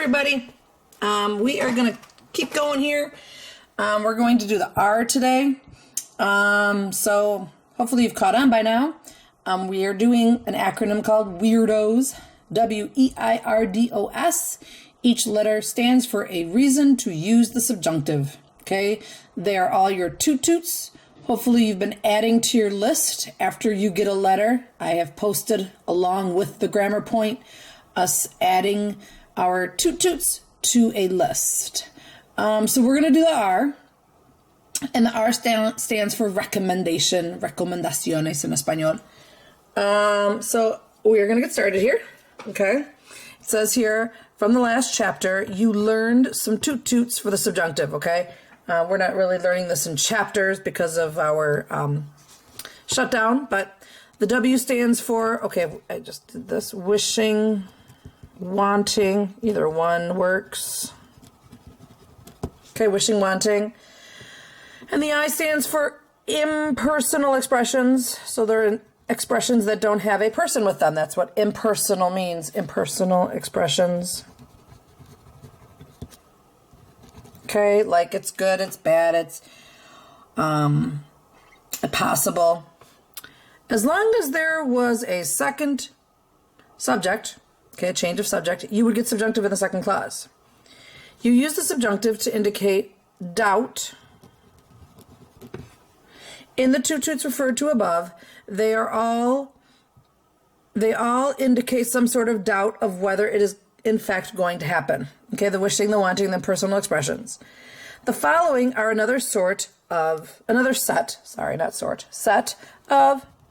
everybody. We are going to keep going here. We're going to do the R today. So hopefully you've caught on by now. We are doing an acronym called WEIRDOS, WEIRDOS. Each letter stands for a reason to use the subjunctive. Okay, they are all your toot-toots. Hopefully you've been adding to your list after you get a letter. I have posted along with the grammar point us adding our toot-toots to a list. So we're going to do the R. And the R stands for recommendation, recomendaciones in español. So we are going to get started here. Okay. It says here, from the last chapter, you learned some toot-toots for the subjunctive. Okay. We're not really learning this in chapters because of our shutdown, but the W stands for, okay, I just did this, wishing, wanting, either one works. Okay, wishing, wanting. And the I stands for impersonal expressions. So they're expressions that don't have a person with them. That's what impersonal means, impersonal expressions. Okay, like it's good, it's bad, it's possible. As long as there was a second subject, okay, a change of subject, you would get subjunctive in the second clause. You use the subjunctive to indicate doubt. In the toot-toots referred to above, they all indicate some sort of doubt of whether it is in fact going to happen. Okay, the wishing, the wanting, the personal expressions. The following are another set of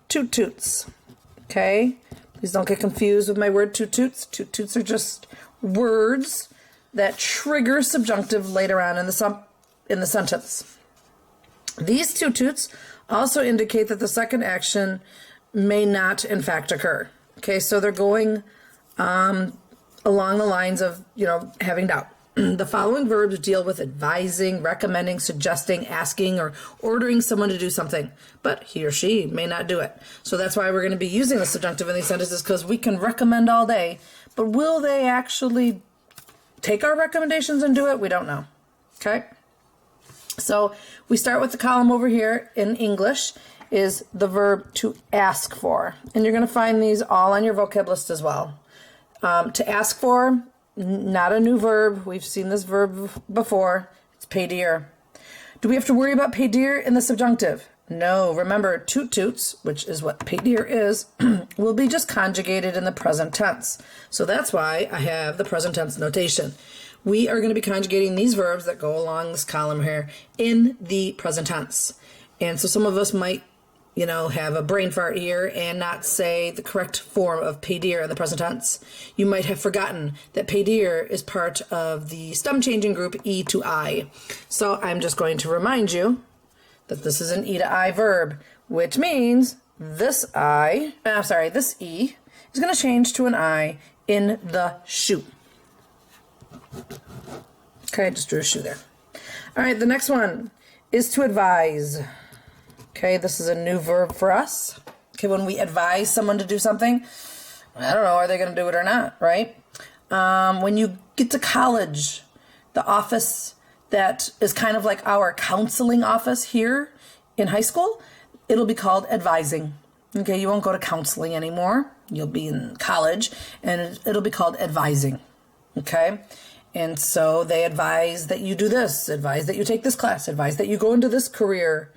toot-toots. Okay, please don't get confused with my word toot-toots. Toot-toots are just words that trigger subjunctive later on in the sentence. These toot-toots also indicate that the second action may not in fact occur. Okay, so they're going along the lines of, having doubt. The following verbs deal with advising, recommending, suggesting, asking, or ordering someone to do something, but he or she may not do it. So that's why we're going to be using the subjunctive in these sentences, because we can recommend all day, but will they actually take our recommendations and do it? We don't know. Okay? So we start with the column over here in English is the verb to ask for. And you're going to find these all on your vocab list as well. To ask for, not a new verb. We've seen this verb before. It's pedir. Do we have to worry about pedir in the subjunctive? No. Remember, toot-toots, which is what pedir is, will be just conjugated in the present tense. So that's why I have the present tense notation. We are going to be conjugating these verbs that go along this column here in the present tense. And so some of us might, have a brain fart here and not say the correct form of pedir in the present tense. You might have forgotten that pedir is part of the stem changing group E to I. So I'm just going to remind you that this is an E to I verb, which means this E is going to change to an I in the shoe. Okay, I just drew a shoe there. All right, the next one is to advise. Okay, this is a new verb for us. Okay, when we advise someone to do something, I don't know, are they going to do it or not, right? When you get to college, the office that is kind of like our counseling office here in high school, it'll be called advising. Okay, you won't go to counseling anymore. You'll be in college, and it'll be called advising. Okay? And so they advise that you do this, advise that you take this class, advise that you go into this career.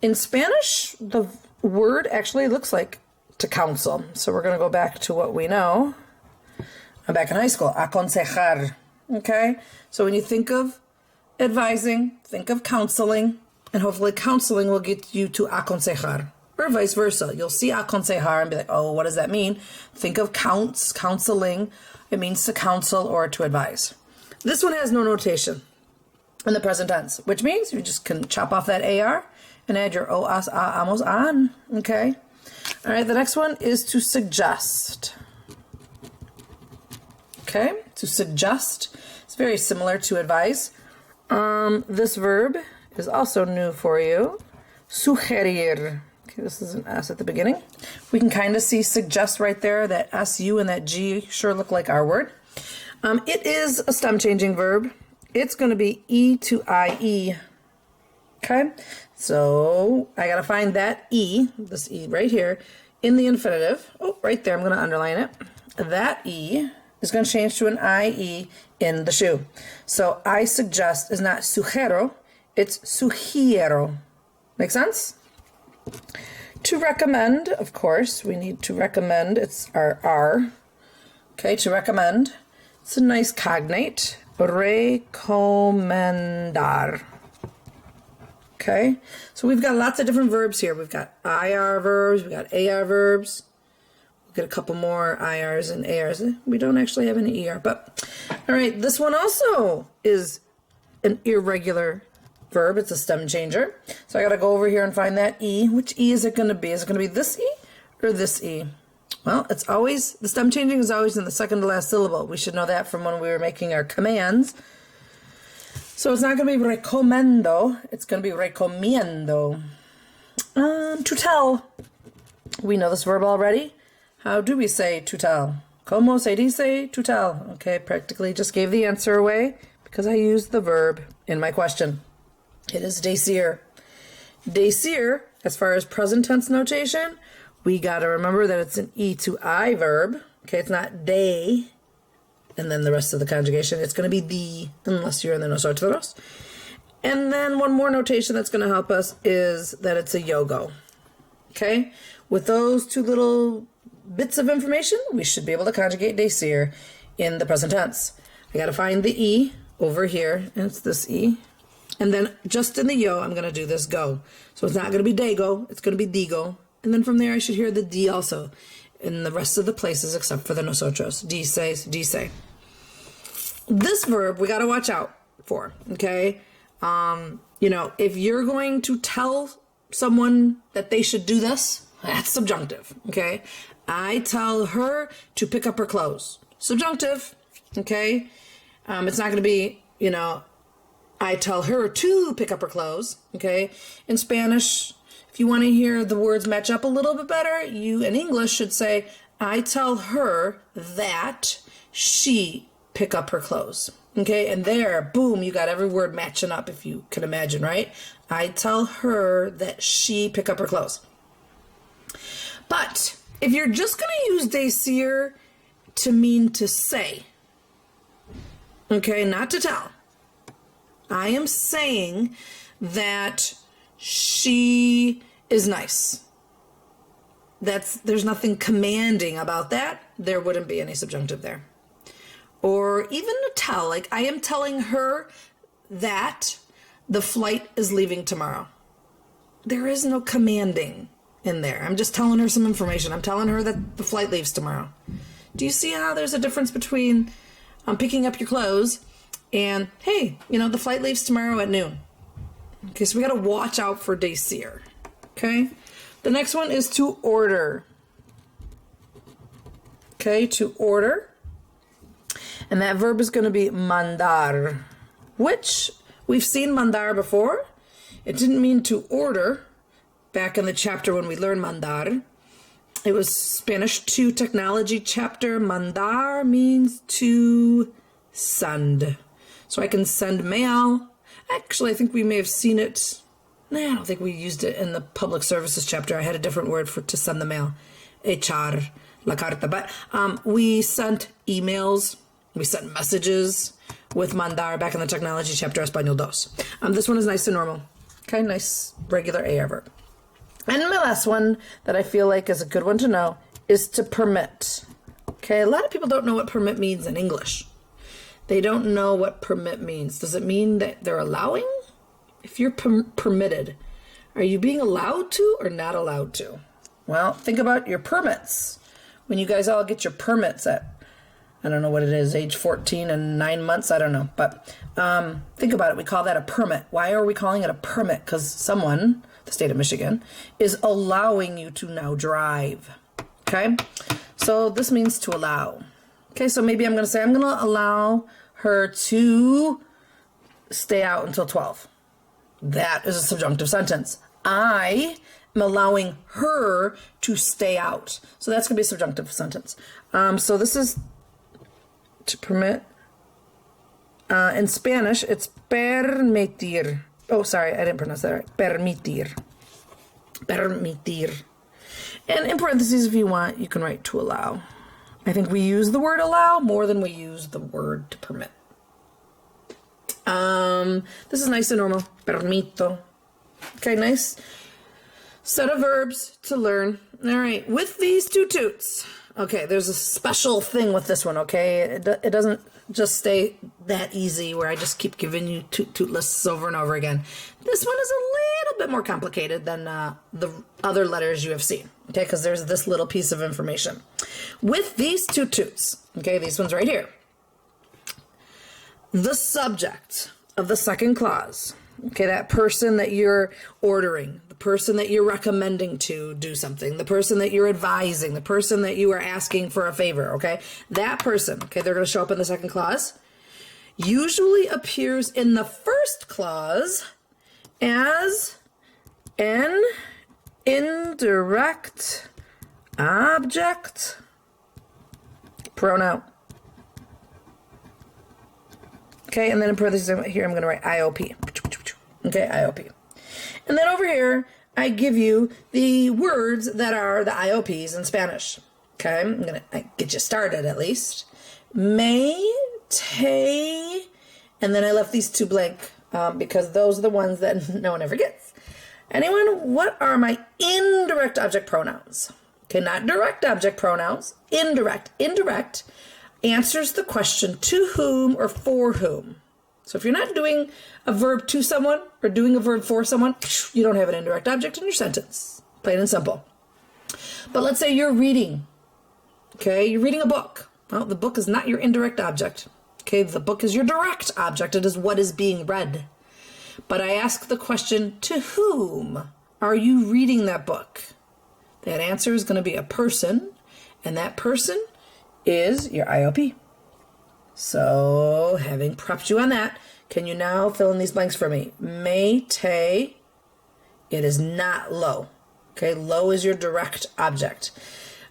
In Spanish, the word actually looks like to counsel. So we're going to go back to what we know. I'm back in high school, aconsejar. Okay? So when you think of advising, think of counseling, and hopefully counseling will get you to aconsejar. Or vice versa. You'll see aconsejar and be like, oh, what does that mean? Think of counseling. It means to counsel or to advise. This one has no notation in the present tense, which means you just can chop off that AR and add your o, as, a, amos, an. Okay? All right, the next one is to suggest. Okay? To suggest. It's very similar to advise. This verb is also new for you. Sugerir. Okay, this is an S at the beginning. We can kind of see suggest right there. That SU and that G sure look like our word. It is a stem changing verb. It's going to be E to IE. Okay, so I got to find that E, this E right here, in the infinitive. Oh, right there, I'm going to underline it. That E is going to change to an IE in the shoe. So I suggest is not sugiero, it's sugiero. Make sense? To recommend, of course, we need to recommend. It's our R. Okay, to recommend. It's a nice cognate. Recomendar. Okay, so we've got lots of different verbs here. We've got IR verbs, we've got AR verbs. We'll get a couple more IRs and ARs. We don't actually have any ER, but all right, this one also is an irregular verb. It's a stem changer. So I got to go over here and find that E. Which E is it going to be? Is it going to be this E or this E? Well, it's always, the stem changing is always in the second to last syllable. We should know that from when we were making our commands. So it's not going to be recomendo. It's going to be recomiendo. To tell. We know this verb already. How do we say to tell? Como se dice to tell? Okay, practically just gave the answer away because I used the verb in my question. It is decir. Decir, as far as present tense notation, we got to remember that it's an E to I verb. Okay, it's not de, and then the rest of the conjugation. It's going to be the, unless you're in the nosotros. And then one more notation that's going to help us is that it's a yogo. Okay, with those two little bits of information, we should be able to conjugate decir in the present tense. I got to find the E over here, and it's this E. And then just in the yo, I'm going to do this go. So it's not going to be dego, it's going to be digo. And then from there, I should hear the D also in the rest of the places except for the nosotros. Dices, dice. This verb we got to watch out for, okay? You know, if you're going to tell someone that they should do this, that's subjunctive, okay? I tell her to pick up her clothes. Subjunctive, okay? It's not going to be, you know, I tell her to pick up her clothes, okay? In Spanish, if you want to hear the words match up a little bit better, you in English should say, I tell her that she pick up her clothes, okay? And there, boom, you got every word matching up, if you can imagine, right? I tell her that she pick up her clothes. But if you're just going to use decir to mean to say, okay, not to tell, I am saying that she is nice. There's nothing commanding about that. There wouldn't be any subjunctive there. Or even to tell, like I am telling her that the flight is leaving tomorrow. There is no commanding in there. I'm just telling her some information. I'm telling her that the flight leaves tomorrow. Do you see how there's a difference between picking up your clothes and, hey, you know, the flight leaves tomorrow at noon. Okay, so we got to watch out for decir. Okay, the next one is to order. Okay, to order. And that verb is going to be mandar, which we've seen mandar before. It didn't mean to order back in the chapter when we learned mandar. It was Spanish 2 technology chapter. Mandar means to send. So I can send mail. Actually, I think we may have seen it. I don't think we used it in the public services chapter. I had a different word for to send the mail. Echar la carta. But we sent emails. We sent messages with mandar back in the technology chapter, Español 2. This one is nice and normal. Okay, nice regular AR verb. And my last one that I feel like is a good one to know is to permit. Okay, a lot of people don't know what permit means in English. They don't know what permit means. Does it mean that they're allowing? If you're permitted, are you being allowed to or not allowed to? Well, think about your permits. When you guys all get your permits at, I don't know what it is, age 14 and 9 months, I don't know. But think about it. We call that a permit. Why are we calling it a permit? Because someone, the state of Michigan, is allowing you to now drive. Okay? So this means to allow. Okay, so maybe I'm going to say I'm going to allow her to stay out until 12. That is a subjunctive sentence. I am allowing her to stay out. So that's going to be a subjunctive sentence. So this is to permit In Spanish, it's permitir. Oh, sorry, I didn't pronounce that right. Permitir. Permitir. And in parentheses, if you want, you can write to allow. I think we use the word allow more than we use the word to permit. This is nice and normal. Permito. Okay, nice set of verbs to learn. All right, with these two toots. Okay, there's a special thing with this one, okay? It doesn't just stay that easy where I just keep giving you toot lists over and over again. This one is a little bit more complicated than the other letters you have seen, okay? Because there's this little piece of information. With these two toots, okay, these ones right here, the subject of the second clause, okay, that person that you're ordering, the person that you're recommending to do something, the person that you're advising, the person that you are asking for a favor, okay, that person, okay, they're going to show up in the second clause, usually appears in the first clause as an indirect object pronoun. Okay, and then in parentheses here, I'm going to write IOP. Okay, IOP. And then over here, I give you the words that are the IOPs in Spanish. Okay, I'm going to get you started at least. May, te, and then I left these two blank because those are the ones that no one ever gets. Anyone, what are my indirect object pronouns? Okay, not direct object pronouns, indirect. Indirect answers the question to whom or for whom. So if you're not doing a verb to someone or doing a verb for someone, you don't have an indirect object in your sentence. Plain and simple. But let's say you're reading. Okay, you're reading a book. Well, the book is not your indirect object. Okay, the book is your direct object. It is what is being read. But I ask the question, to whom are you reading that book? That answer is going to be a person, and that person is your IOP. So, having prepped you on that, can you now fill in these blanks for me? May, te, it is not lo. Okay, lo is your direct object.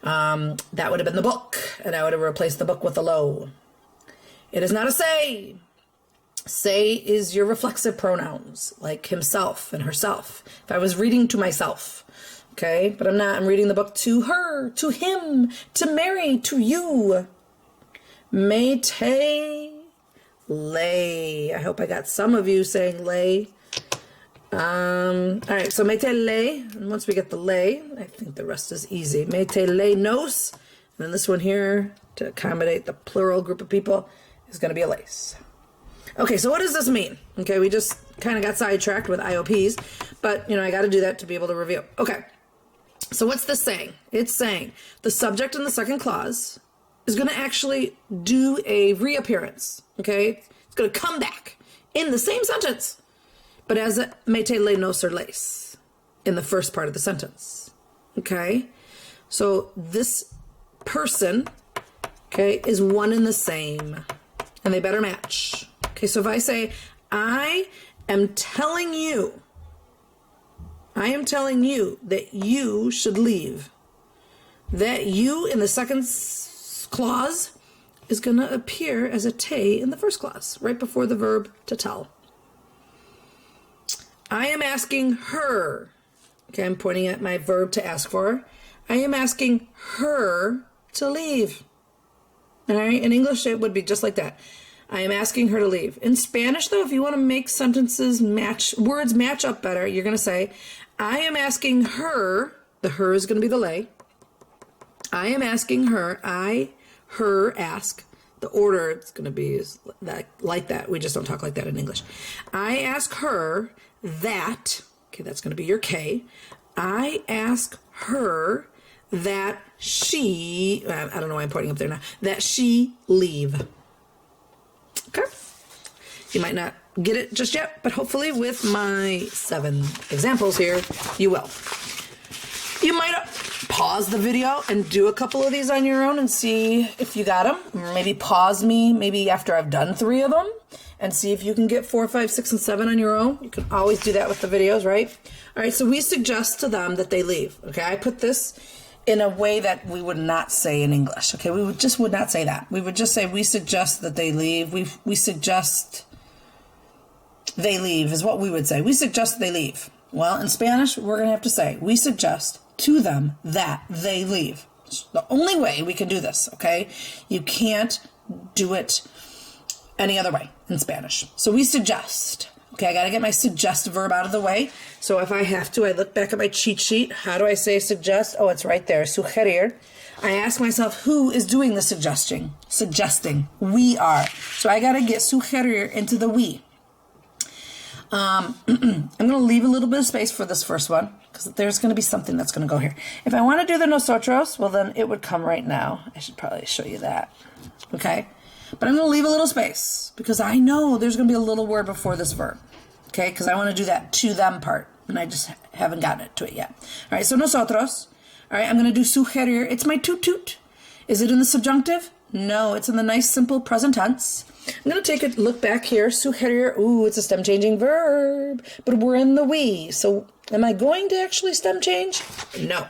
That would have been the book, and I would have replaced the book with the lo. It is not a say. Say is your reflexive pronouns, like himself and herself. If I was reading to myself, okay, but I'm not. I'm reading the book to her, to him, to Mary, to you. Me te lay. I hope I got some of you saying lay. All right, so me te lay. And once we get the lay, I think the rest is easy. Me te lay nos. And then this one here, to accommodate the plural group of people, is going to be a lace. Okay, so what does this mean? Okay, we just kind of got sidetracked with IOPs, but, you know, I got to do that to be able to review. Okay, so what's this saying? It's saying the subject in the second clause is going to actually do a reappearance, okay? It's going to come back in the same sentence, but as a me te le nos or lace in the first part of the sentence, okay? So this person, okay, is one and the same, and they better match. Okay, so if I say, I am telling you that you should leave, that you in the second clause is going to appear as a te in the first clause, right before the verb to tell. I am asking her, okay, I'm pointing at my verb to ask for. I am asking her to leave. All right, in English it would be just like that. I am asking her to leave. In Spanish, though, if you want to make sentences match, words match up better, you're going to say, I am asking her, the her is going to be the lay. I am asking her, her, ask. The order it's going to be is like that. We just don't talk like that in English. I ask her that, okay, that's going to be your K. I ask her that she, I don't know why I'm pointing up there now, that she leave. Okay, you might not get it just yet, but hopefully with my 7 examples here, you will. You might pause the video and do a couple of these on your own and see if you got them. Or maybe pause me maybe after I've done 3 of them and see if you can get 4, 5, 6, and 7 on your own. You can always do that with the videos, right? All right, so we suggest to them that they leave. Okay, I put this in a way that we would not say in English. Okay, we would not say that. We would just say we suggest that they leave. We suggest they leave is what we would say. We suggest they leave. Well, in Spanish, we're going to have to say we suggest to them that they leave. It's the only way we can do this, okay? You can't do it any other way in Spanish. So we suggest. Okay, I got to get my suggest verb out of the way. So if I have to, I look back at my cheat sheet. How do I say suggest? Oh, it's right there. Sugerir. I ask myself, who is doing the suggesting? Suggesting. We are. So I got to get sugerir into the we. I'm going to leave a little bit of space for this first one because there's going to be something that's going to go here. If I want to do the nosotros, well, then it would come right now. I should probably show you that. Okay? But I'm going to leave a little space because I know there's going to be a little word before this verb. Okay? Because I want to do that to them part. And I just haven't gotten to it yet. All right, so nosotros. All right, I'm going to do sugerir. It's my toot. Is it in the subjunctive? No, it's in the nice, simple present tense. I'm going to take a look back here. Sugerir. Ooh, it's a stem changing verb. But we're in the we. So am I going to actually stem change? No.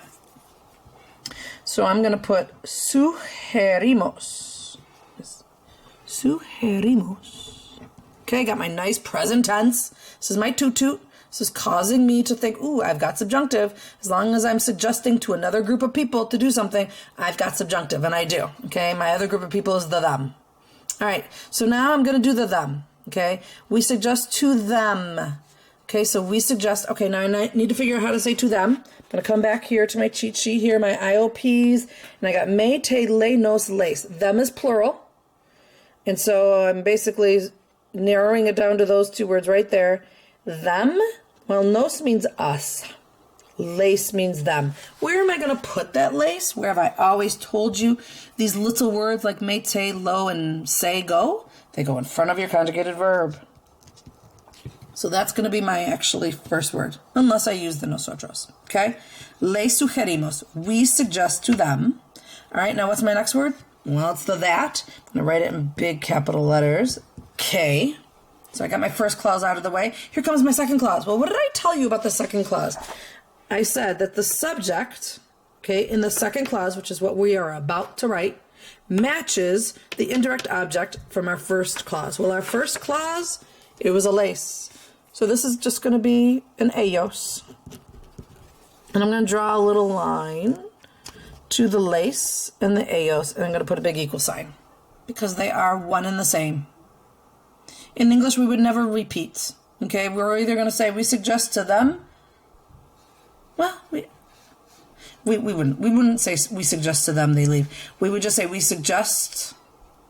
So I'm going to put sugerimos. Sugerimos. Okay, I got my nice present tense. This is my toot. This is causing me to think, ooh, I've got subjunctive. As long as I'm suggesting to another group of people to do something, I've got subjunctive, and I do. Okay, my other group of people is the them. All right, so now I'm going to do the them. Okay, we suggest to them. Okay, so we suggest, okay, now I need to figure out how to say to them. I'm going to come back here to my cheat sheet here, my IOPs, and I got me, te, le, nos, lace. Them is plural. And so I'm basically narrowing it down to those two words right there. Them, well, nos means us. Lace means them. Where am I going to put that lace? Where have I always told you these little words like mete, lo, and say go? They go in front of your conjugated verb. So that's going to be my actually first word, unless I use the nosotros. Okay? Le sugerimos. We suggest to them. All right, now what's my next word? Well, it's the that. I'm going to write it in big capital letters. K. So I got my first clause out of the way. Here comes my second clause. Well, what did I tell you about the second clause? I said that the subject, okay, in the second clause, which is what we are about to write, matches the indirect object from our first clause. Well, our first clause, it was a lace. So this is just going to be an ellos. And I'm going to draw a little line to the lace and the ellos, and I'm going to put a big equal sign because they are one and the same. In English, we would never repeat. Okay, we're either going to say we suggest to them. Well, we wouldn't say we suggest to them they leave. We would just say we suggest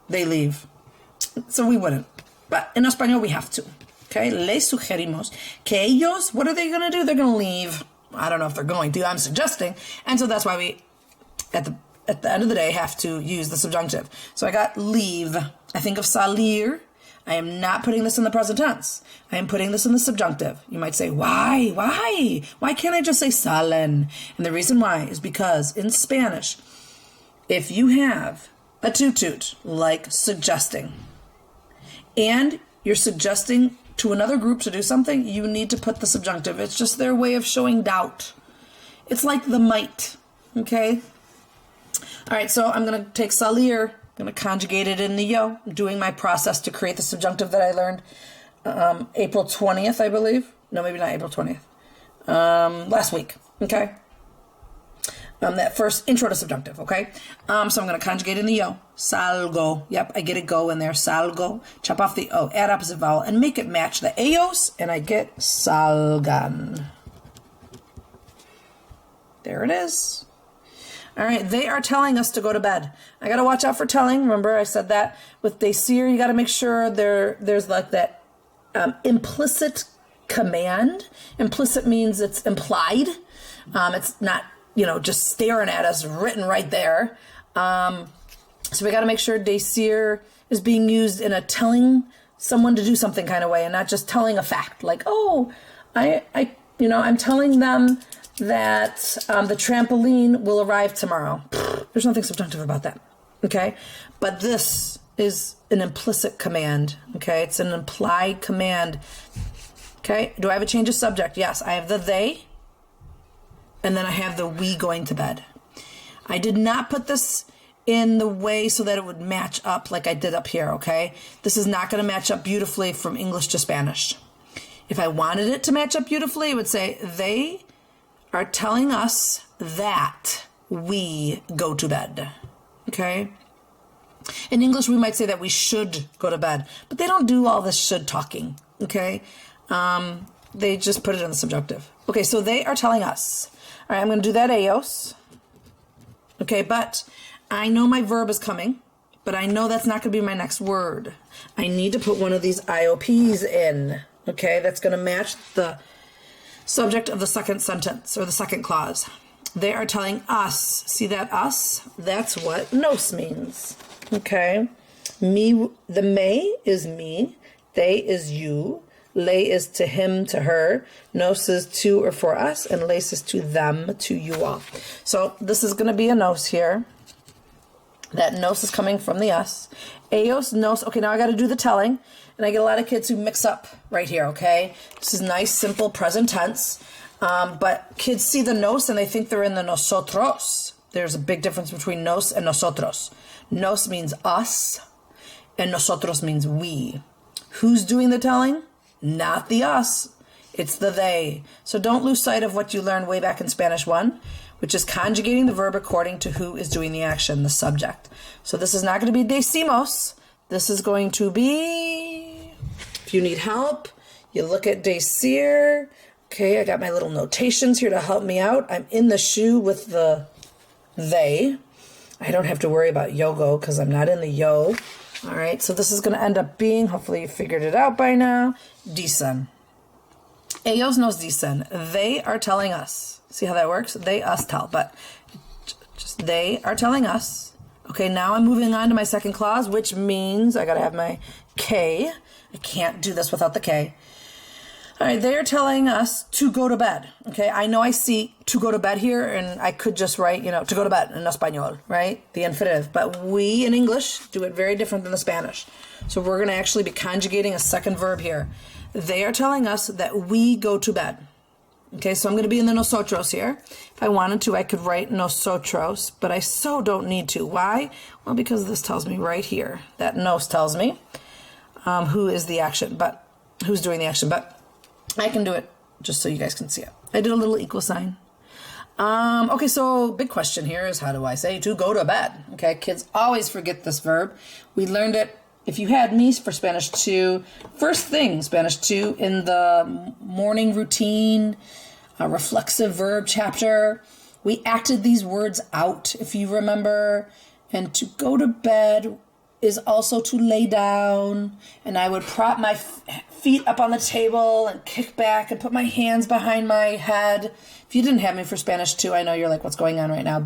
they leave. So we wouldn't. But in Espanol, we have to. Okay, les sugerimos que ellos, what are they going to do? They're going to leave. I don't know if they're going to. I'm suggesting. And so that's why we, at the end of the day, have to use the subjunctive. So I got leave. I think of salir. I am not putting this in the present tense. I am putting this in the subjunctive. You might say, why? Why can't I just say salen? And the reason why is because in Spanish, if you have a toot, like suggesting, and you're suggesting to another group to do something, you need to put the subjunctive. It's just their way of showing doubt. It's like the might, okay? All right, so I'm going to take salir. I'm going to conjugate it in the yo. I'm doing my process to create the subjunctive that I learned April 20th, I believe. No, maybe not April 20th. Last week, okay? That first intro to subjunctive, okay? So I'm going to conjugate in the yo. Salgo. Yep, I get a go in there. Salgo. Chop off the o. Add opposite vowel and make it match the ellos, and I get salgan. There it is. All right, they are telling us to go to bed. I got to watch out for telling. Remember, I said that with desir, you got to make sure there's like that implicit command. Implicit means it's implied. It's not, just staring at us, written right there. So we got to make sure desir is being used in a telling someone to do something kind of way, and not just telling a fact. Like, oh, I'm telling them that the trampoline will arrive tomorrow. There's nothing subjunctive about that, okay? But this is an implicit command, okay? It's an implied command, okay? Do I have a change of subject? Yes, I have the they, and then I have the we going to bed. I did not put this in the way so that it would match up like I did up here, okay? This is not going to match up beautifully from English to Spanish. If I wanted it to match up beautifully, it would say, they are telling us that we go to bed, okay? In English, we might say that we should go to bed, but they don't do all this should talking, okay? They just put it in the subjunctive. Okay, so they are telling us. All right, I'm going to do that ellos. Okay, but I know my verb is coming, but I know that's not going to be my next word. I need to put one of these IOPs in, okay? That's going to match the subject of the second sentence or the second clause. They are telling us. See that us? That's what nos means, okay? Me, the me is me. They is you. Le is to him, to her. Nos is to or for us. And les is to them, to you all. So this is going to be a nos here. That nos is coming from the us. Ellos, nos. Okay, now I got to do the telling. And I get a lot of kids who mix up right here, okay? This is nice, simple, present tense. But kids see the nos and they think they're in the nosotros. There's a big difference between nos and nosotros. Nos means us, and nosotros means we. Who's doing the telling? Not the us. It's the they. So don't lose sight of what you learned way back in Spanish 1, which is conjugating the verb according to who is doing the action, the subject. So this is not going to be decimos. This is going to be, if you need help, you look at decir. Okay, I got my little notations here to help me out. I'm in the shoe with the they. I don't have to worry about yogo because I'm not in the yo. All right, so this is going to end up being, hopefully you figured it out by now, dicen. Ellos nos dicen. They are telling us. See how that works? They, us, tell. But just they are telling us. Okay, now I'm moving on to my second clause, which means I got to have my K. I can't do this without the K. All right, they are telling us to go to bed. Okay, I know I see to go to bed here, and I could just write, to go to bed in Espanol, right? The infinitive. But we in English do it very different than the Spanish. So we're going to actually be conjugating a second verb here. They are telling us that we go to bed. Okay, so I'm going to be in the nosotros here. If I wanted to, I could write nosotros, but I so don't need to. Why? Well, because this tells me right here. That nos tells me who is the action, but who's doing the action. But I can do it just so you guys can see it. I did a little equal sign. Okay, so big question here is how do I say to go to bed? Okay, kids always forget this verb. We learned it, if you had me for Spanish 2, first thing, Spanish 2, in the morning routine, reflexive verb chapter, we acted these words out, if you remember. And to go to bed is also to lay down, and I would prop my feet up on the table and kick back and put my hands behind my head. If you didn't have me for Spanish 2, I know you're like, what's going on right now?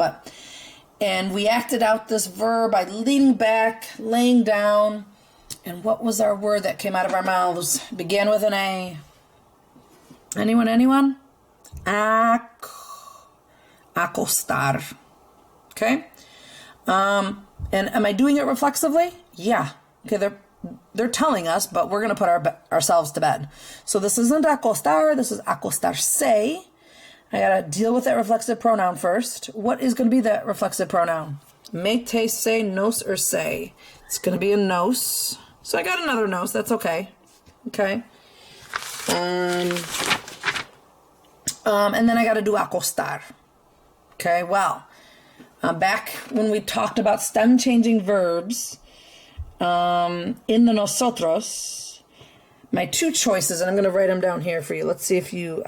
And we acted out this verb by leaning back, laying down. And what was our word that came out of our mouths? It began with an A. Anyone? Acostar. Okay? And am I doing it reflexively? Yeah. Okay, they're telling us, but we're going to put ourselves to bed. So this isn't acostar, this is acostarse. I got to deal with that reflexive pronoun first. What is going to be that reflexive pronoun? Me, te, se, nos, or se. It's going to be a nos. So I got another nos. That's okay. Okay. And then I got to do acostar. Okay, well, back when we talked about stem changing verbs in the nosotros, my two choices, and I'm going to write them down here for you. Let's see if you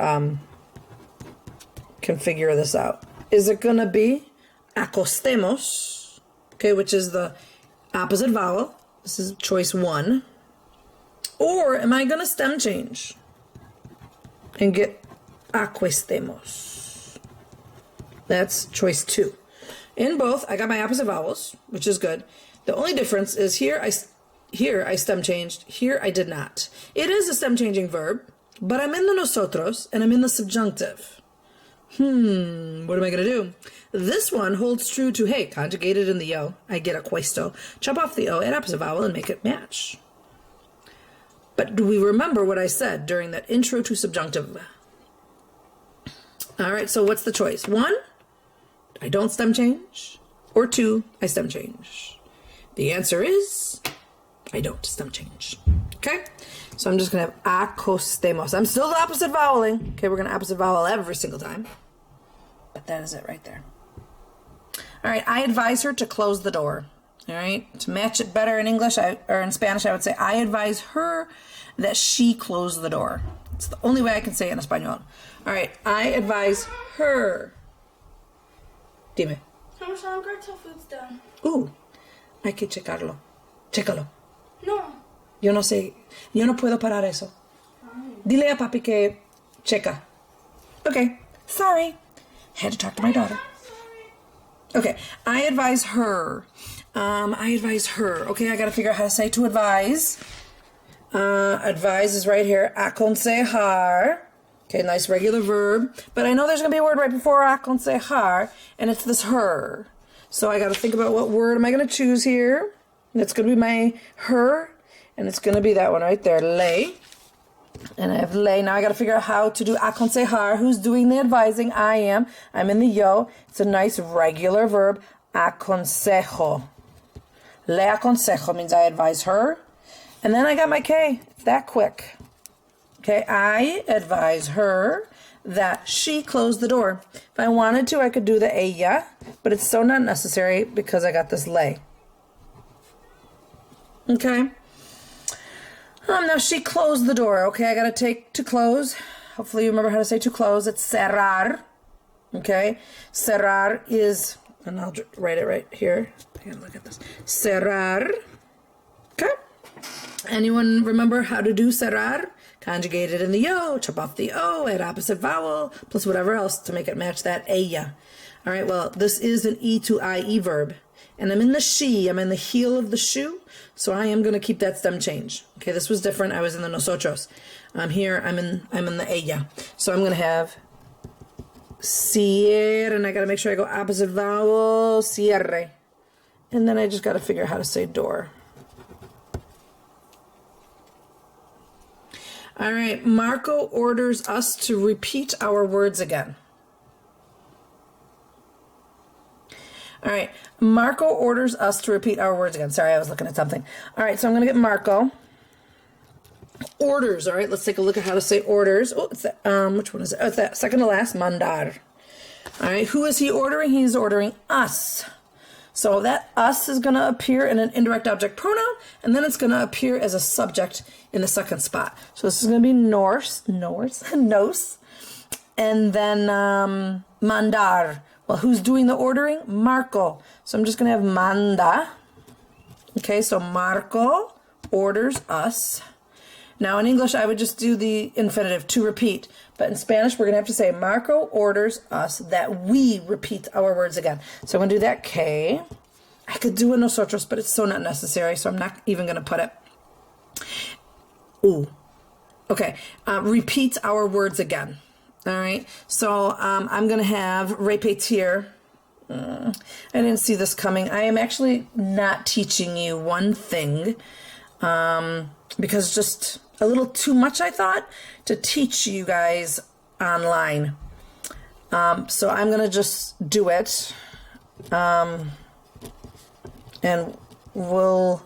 can figure this out. Is it going to be acostemos, okay, which is the opposite vowel? This is choice 1. Or am I going to stem change and get acuestemos? That's choice 2. In both, I got my opposite vowels, which is good. The only difference is here I stem changed, here I did not. It is a stem changing verb, but I'm in the nosotros and I'm in the subjunctive. What am I going to do? This one holds true to, hey, conjugated in the O, I get acuesto. Chop off the O, add opposite vowel, and make it match. But do we remember what I said during that intro to subjunctive? All right, so what's the choice? 1, I don't stem change, or 2, I stem change. The answer is I don't stem change. Okay? So I'm just going to have acostemos. I'm still the opposite voweling. Okay, we're going to opposite vowel every single time. But that is it right there. All right, I advise her to close the door. All right, to match it better in English or in Spanish, I would say I advise her that she close the door. It's the only way I can say it in Espanol. All right, I advise her. Dime. How much longer till food's done? Hay que checarlo. Chécalo. No. Yo no sé, yo no puedo parar eso. Dile a papi que checa. Okay, sorry. Had to talk to my daughter. Okay, I advise her. Okay, I gotta figure out how to say to advise. Advise is right here. Aconsejar. Okay, nice regular verb. But I know there's gonna be a word right before aconsejar, and it's this her. So I gotta think about what word am I gonna choose here. And it's gonna be my her, and it's gonna be that one right there, ley. And I have ley. Now I got to figure out how to do aconsejar. Who's doing the advising? I am. I'm in the yo. It's a nice regular verb. Aconsejo. Le aconsejo means I advise her. And then I got my K. It's that quick. Okay, I advise her that she close the door. If I wanted to, I could do the ella, but it's so not necessary because I got this ley. Okay. Now she closed the door. Okay, I gotta take to close. Hopefully you remember how to say to close. It's cerrar. Okay, cerrar is, and I'll write it right here. I gotta look at this. Cerrar. Okay. Anyone remember how to do cerrar? Conjugated in the yo, chop off the o, add opposite vowel, plus whatever else to make it match that ella. All right, well, this is an E to IE verb. And I'm in the she, I'm in the heel of the shoe, so I am going to keep that stem change. Okay, this was different. I was in the nosotros. Here, I'm in the ella. So I'm going to have cierre, and I got to make sure I go opposite vowel, cierre. And then I just got to figure out how to say door. All right, Marco orders us to repeat our words again. All right, Marco orders us to repeat our words again. Sorry, I was looking at something. All right, so I'm going to get Marco. Orders, all right, let's take a look at how to say orders. Oh, it's that, which one is it? Oh, it's that second to last, mandar. All right, who is he ordering? He's ordering us. So that us is going to appear in an indirect object pronoun, and then it's going to appear as a subject in the second spot. So this is going to be nos, and then mandar. Well, who's doing the ordering? Marco. So I'm just going to have manda. Okay, so Marco orders us. Now in English, I would just do the infinitive, to repeat. But in Spanish, we're going to have to say Marco orders us that we repeat our words again. So I'm going to do that K. I could do a nosotros, but it's so not necessary, so I'm not even going to put it. Ooh. Okay, repeat our words again. All right, so I'm going to have repetir. I didn't see this coming. I am actually not teaching you one thing because just a little too much, I thought, to teach you guys online. So I'm going to just do it, and we'll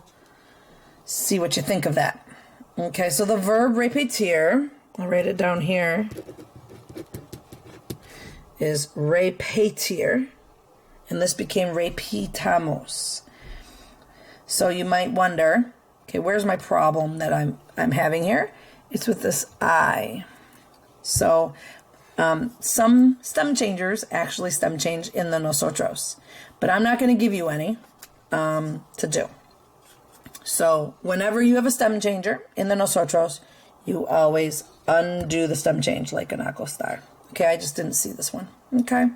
see what you think of that. Okay, so the verb repetir, I'll write it down here, is repetir, and this became repitamos. So you might wonder, okay, where's my problem that I'm having here? It's with this I. So some stem changers actually stem change in the nosotros, but I'm not going to give you any to do. So whenever you have a stem changer in the nosotros, you always undo the stem change like an acostar. Okay, I just didn't see this one. Okay.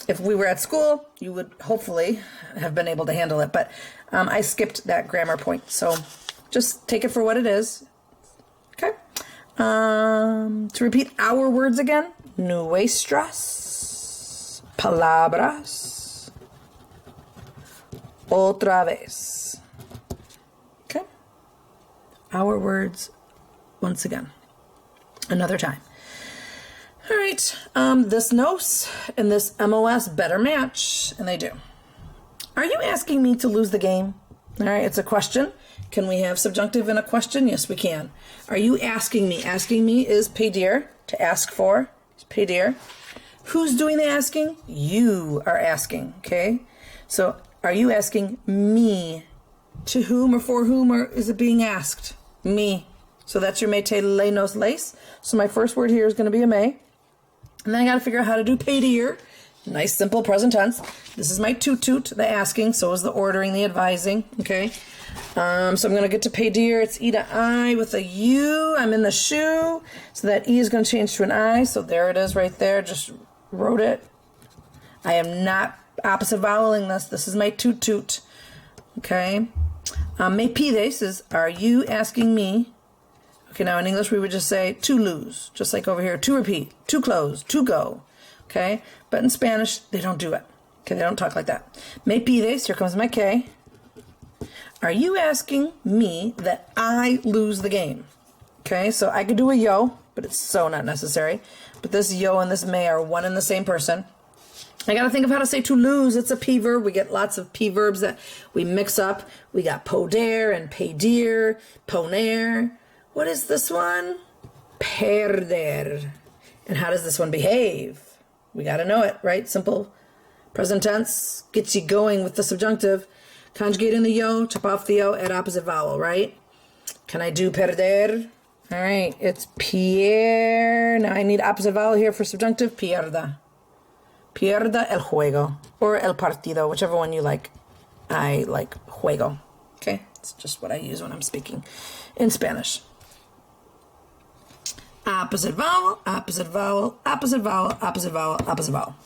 If we were at school, you would hopefully have been able to handle it, but I skipped that grammar point, so just take it for what it is. Okay. To repeat our words again, nuestras palabras otra vez. Okay. Our words once again. Another time. All right, right, this nos and this mos better match, and they do. Are you asking me to lose the game? All right, it's a question. Can we have subjunctive in a question? Yes, we can. Are you asking me? Asking me is pedir, to ask for, is pedir. Who's doing the asking? You are asking, okay? So are you asking me? To whom or for whom or is it being asked? Me. So that's your mete le nos les. So my first word here is going to be a me. And then I got to figure out how to do pedir. Nice, simple present tense. This is my toot, the asking. So is the ordering, the advising, okay? So I'm going to get to pedir. It's E to I with a U. I'm in the shoe. So that E is going to change to an I. So there it is right there. Just wrote it. I am not opposite voweling this. This is my toot. Okay. Me pides is, are you asking me? Okay, now in English we would just say to lose. Just like over here, to repeat, to close, to go. Okay. But in Spanish, they don't do it. Okay, they don't talk like that. Me pides, here comes my K. Are you asking me that I lose the game? Okay, so I could do a yo, but it's so not necessary. But this yo and this me are one and the same person. I got to think of how to say to lose. It's a P verb. We get lots of P verbs that we mix up. We got poder and pedir, poner. What is this one? Perder. And how does this one behave? We got to know it, right? Simple present tense gets you going with the subjunctive. Conjugate in the yo, chop off the yo, add opposite vowel, right? Can I do perder? All right, it's pier. Now I need opposite vowel here for subjunctive. Pierda. Pierda el juego. Or el partido, whichever one you like. I like juego. Okay, it's just what I use when I'm speaking in Spanish. Opposite vowel, opposite vowel, opposite vowel, opposite vowel, opposite vowel.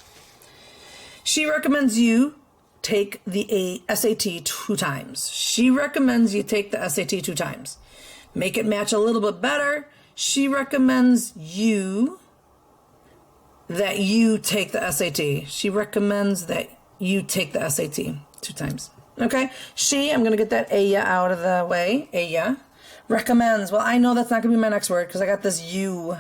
She recommends you take the SAT 2 times. She recommends you take the SAT 2 times. Make it match a little bit better. She recommends you that you take the SAT. She recommends that you take the SAT 2 times. Okay? She, I'm going to get that ella out of the way. Ella. Recommends. Well, I know that's not going to be my next word because I got this you.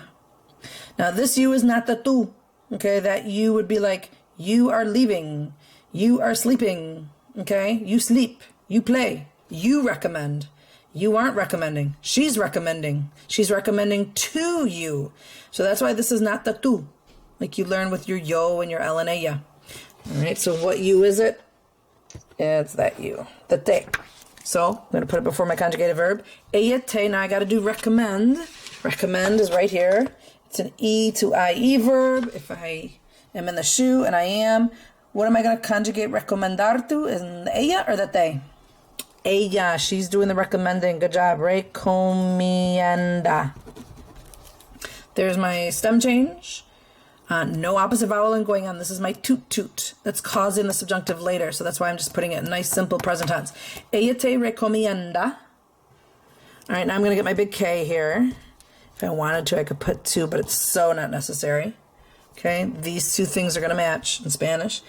Now, this you is not the tú. Okay? That you would be like, you are leaving. You are sleeping. Okay? You sleep. You play. You recommend. You aren't recommending. She's recommending. She's recommending to you. So that's why this is not the tú. Like you learn with your yo and your el and ella. All right, so what you is it? It's that you. The te. So I'm going to put it before my conjugated verb. Ella te. Now I got to do recommend. Recommend is right here. It's an E to IE verb. If I am in the shoe, and I am, what am I going to conjugate recomendar to? In the ella or the te? Ella. She's doing the recommending. Good job. Recomienda. There's my stem change. No opposite vowel going on. This is my toot. That's causing the subjunctive later. So that's why I'm just putting it in nice, simple present tense. Ella te recomienda. All right, now I'm going to get my big K here. If I wanted to, I could put 2, but it's so not necessary. Okay, these 2 things are going to match in Spanish.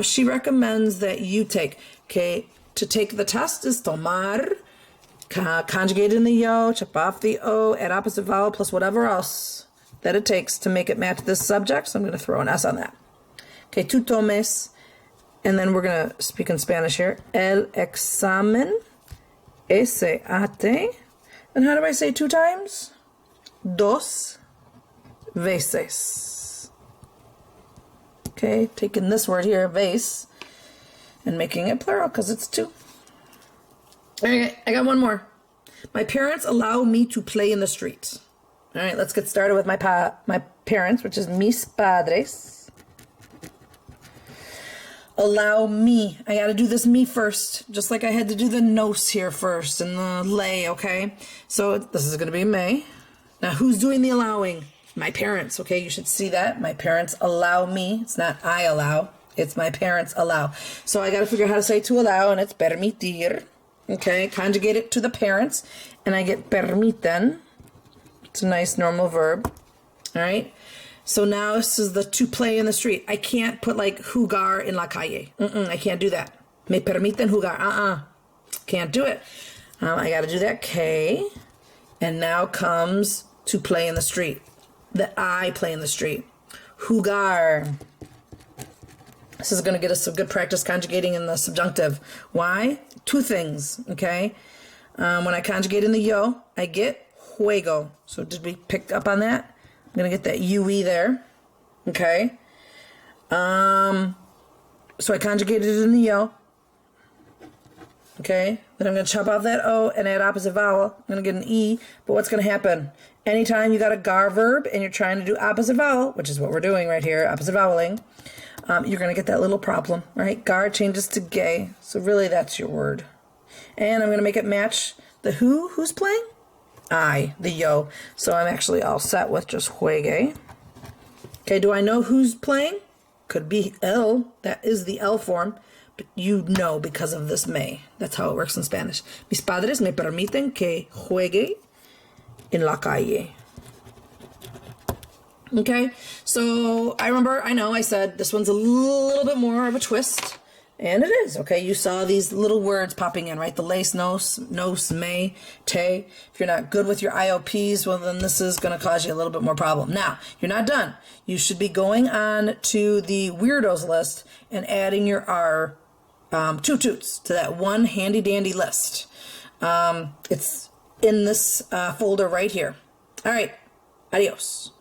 She recommends that you take. Okay, to take the test is tomar. Conjugate in the yo, chop off the o, add opposite vowel plus whatever else that it takes to make it match this subject. So I'm going to throw an S on that. Okay, tú tomes. And then we're going to speak in Spanish here. El examen. SAT. And how do I say 2 times? Dos veces. Okay, taking this word here, vase, and making it plural because it's 2. Okay, I got one more. My parents allow me to play in the street. All right, let's get started with my parents, which is mis padres. Allow me. I got to do this me first, just like I had to do the nos here first and the lay, okay? So this is going to be me. Now, who's doing the allowing? My parents, okay? You should see that. My parents allow me. It's not I allow. It's my parents allow. So I got to figure out how to say to allow, and it's permitir. Okay, conjugate it to the parents, and I get permiten. It's a nice normal verb. All right. So now this is the to play in the street. I can't put like jugar in la calle. I can't do that. Me permiten jugar. Can't do it. I got to do that K. And now comes to play in the street. That I play in the street. jugar. This is going to get us some good practice conjugating in the subjunctive. Why? Two things, okay? When I conjugate in the yo, I get juego. So did we pick up on that? I'm going to get that UE there, okay? So I conjugated it in the yo, okay? Then I'm going to chop off that O and add opposite vowel. I'm going to get an E, but what's going to happen? Anytime you got a gar verb and you're trying to do opposite vowel, which is what we're doing right here, opposite voweling, you're going to get that little problem, right? Gar changes to gay, so really that's your word. And I'm going to make it match the who's playing? I, the yo. So I'm actually all set with just juegue. Okay, do I know who's playing? Could be L, that is the L form, but you know because of this me. That's how it works in Spanish. Mis padres me permiten que juegue en la calle. Okay, so I know I said this one's a little bit more of a twist, and it is, okay? You saw these little words popping in, right? The lace, nos, me, te. If you're not good with your IOPs, well, then this is going to cause you a little bit more problem. Now, you're not done. You should be going on to the weirdos list and adding your R toot toots to that one handy dandy list. It's in this folder right here. All right, adios.